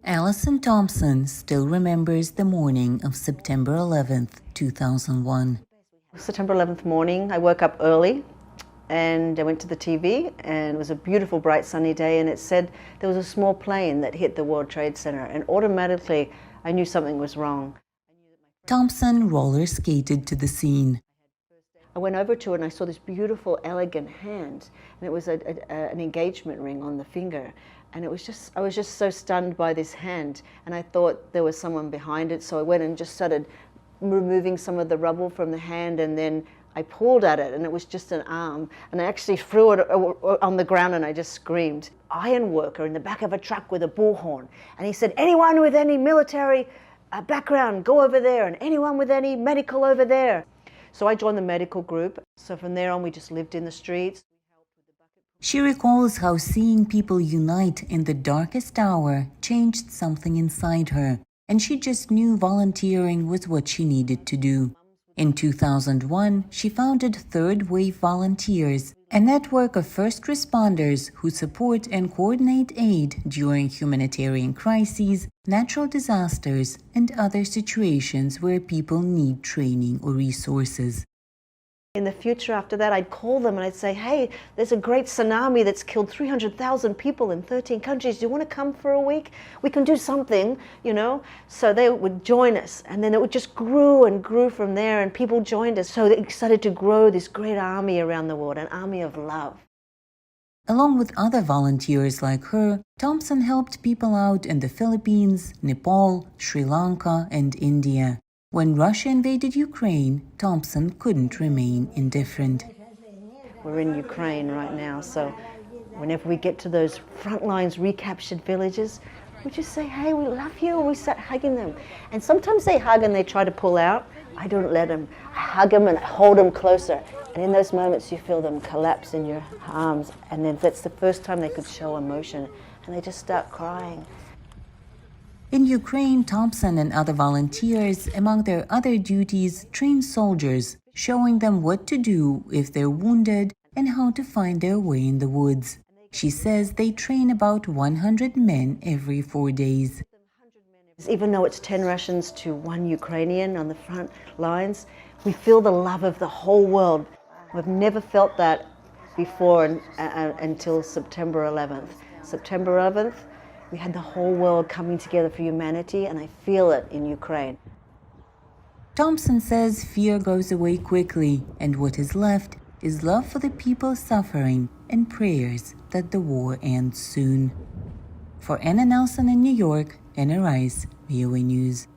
Allison Thompson still remembers the morning of September 11th, 2001. September 11th morning, I woke up early and I went to the TV, and it was a beautiful, bright, sunny day, and it said there was a small plane that hit the World Trade Center, and automatically I knew something was wrong. Thompson roller skated to the scene. I went over to it and I saw this beautiful, elegant hand, and it was an engagement ring on the finger. And I was just so stunned by this hand, and I thought there was someone behind it, so I went and just started removing some of the rubble from the hand, and then I pulled at it and it was just an arm, and I actually threw it on the ground and I just screamed. Iron worker in the back of a truck with a bullhorn, and he said, anyone with any military background, go over there, and anyone with any medical over there. So I joined the medical group. So from there on, we just lived in the streets. She recalls how seeing people unite in the darkest hour changed something inside her, and she just knew volunteering was what she needed to do. In 2001, she founded Third Wave Volunteers, a network of first responders who support and coordinate aid during humanitarian crises, natural disasters, and other situations where people need training or resources. In the future after that, I'd call them and I'd say, hey, there's a great tsunami that's killed 300,000 people in 13 countries. Do you want to come for a week? We can do something, you know? So they would join us, and then it would just grew and grew from there, and people joined us. So it started to grow this great army around the world, an army of love. Along with other volunteers like her, Thompson helped people out in the Philippines, Nepal, Sri Lanka, and India. When Russia invaded Ukraine, Thompson couldn't remain indifferent. We're in Ukraine right now, so whenever we get to those front lines, recaptured villages, we just say, hey, we love you, and we start hugging them. And sometimes they hug and they try to pull out. I don't let them. I hug them and I hold them closer. And in those moments, you feel them collapse in your arms. And then that's the first time they could show emotion, and they just start crying. In Ukraine, Thompson and other volunteers, among their other duties, train soldiers, showing them what to do if they're wounded and how to find their way in the woods. She says they train about 100 men every 4 days. Even though it's 10 Russians to 1 Ukrainian on the front lines, we feel the love of the whole world. We've never felt that before until September 11th. September 11th, we had the whole world coming together for humanity, and I feel it in Ukraine. Thompson says fear goes away quickly, and what is left is love for the people suffering and prayers that the war ends soon. For Anna Nelson in New York, Anna Rice, VOA News.